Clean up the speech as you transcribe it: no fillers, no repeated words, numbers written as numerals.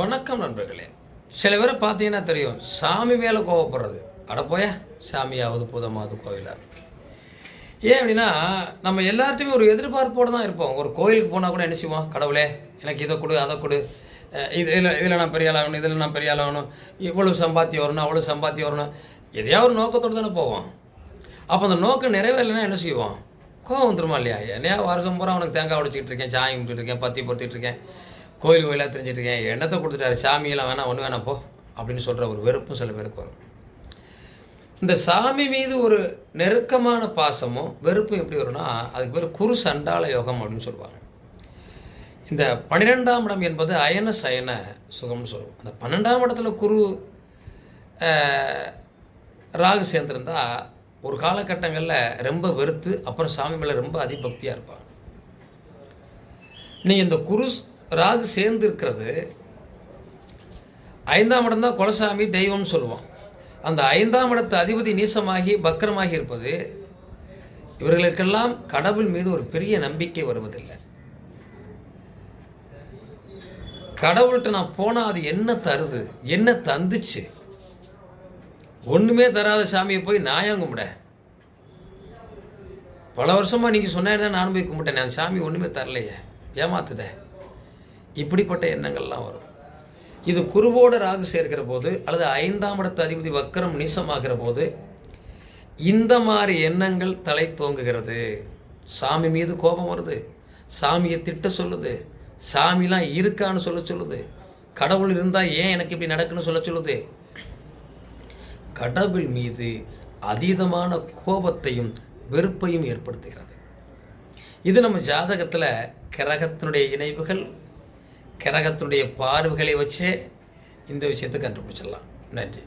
வணக்கம் நண்பர்களே. சில பேரை பார்த்தீங்கன்னா தெரியும், சாமி மேலே கோவப்படுறது. அட போயா, சாமியாவது புதமாவது கோவிலா. ஏன் அப்படின்னா, நம்ம எல்லார்ட்டையுமே ஒரு எதிர்பார்ப்போடு தான் இருப்போம். ஒரு கோயிலுக்கு போனால் கூட என்ன செய்வோம், கடவுளே எனக்கு இதை கொடு அதை கொடு, இதில் நான் பெரிய ஆளாகணும், இதில் நான் பெரிய ஆளாகணும், இவ்வளோ சம்பாத்தியம் வரணும், அவ்வளோ சம்பாத்தியம் வரணும், எதையாவது ஒரு நோக்கத்தோடு தானே போவோம். அப்போ அந்த நோக்கம் நிறைவேறலைன்னா என்ன செய்வோம், கோவம் வந்துருமா இல்லையா? என்னையா வருஷம் பூரா அவனுக்கு தேங்காய் உடைச்சிக்கிட்டு இருக்கேன், சாயம் கும்பிட்டு இருக்கேன், பத்தி பொறுத்திட்டு இருக்கேன், கோயிலாக தெரிஞ்சிட்டு இருக்கேன், எண்ணத்தை கொடுத்துட்டாரு, சாமியெல்லாம் வேணாம், ஒன்று வேணாம் போ அப்படின்னு சொல்கிற ஒரு வெறுப்பும் சில பேருக்கு வரும். இந்த சாமி மீது ஒரு நெருக்கமான பாசமும் வெறுப்பும் எப்படி வரும்னா, அதுக்கு பேர் குரு சண்டால யோகம் அப்படின்னு சொல்லுவாங்க. இந்த 12ஆம் இடம் என்பது அயன சயன சுகம்னு சொல்லுவோம். அந்த 12ஆம் இடத்துல குரு ராகு சேர்ந்துருந்தா ஒரு காலகட்டங்களில் ரொம்ப வெறுத்து அப்புறம் சாமி மேலே ரொம்ப அதிபக்தியாக இருப்பாங்க. நீங்கள் இந்த குரு ராகு சேர்ந்து இருக்கிறது 5ஆம் இடம் தான் குலசாமி தெய்வம்னு சொல்லுவோம். அந்த 5ஆம் இடத்து அதிபதி நீசமாகி பக்கரமாகி இருப்பது இவர்களுக்கெல்லாம் கடவுள் மீது ஒரு பெரிய நம்பிக்கை வருவதில்லை. கடவுள்கிட்ட நான் போனால் அது என்ன தருது, என்ன தந்துச்சு, ஒன்றுமே தராத சாமியை போய் நான் கும்பிட. பல வருஷமாக நீங்கள் சொன்னா நானும் போய் கும்பிட்டேன், அந்த சாமி ஒன்றுமே தரலையே, ஏமாத்துதே, இப்படிப்பட்ட எண்ணங்கள்லாம் வரும். இது குருவோட ராகு சேர்க்கிற போது அல்லது 5ஆம் இடத்து அதிபதி வக்கரம் நீசமாகிற போது இந்த மாதிரி எண்ணங்கள் தலை தோங்குகிறது. சாமி மீது கோபம் வருது, சாமியை திட்ட சொல்லுது, சாமிலாம் இருக்கான்னு சொல்லுது, கடவுள் இருந்தால் ஏன் எனக்கு இப்படி நடக்குன்னு சொல்லுது. கடவுள் மீது அதீதமான கோபத்தையும் வெறுப்பையும் ஏற்படுத்துகிறது. இது நம்ம ஜாதகத்தில் கிரகத்தினுடைய இணைவுகள், கிரகத்தினுடைய பார்வைகளை வச்சே இந்த விஷயத்தை கண்டுபிடிச்சிடலாம். நன்றி.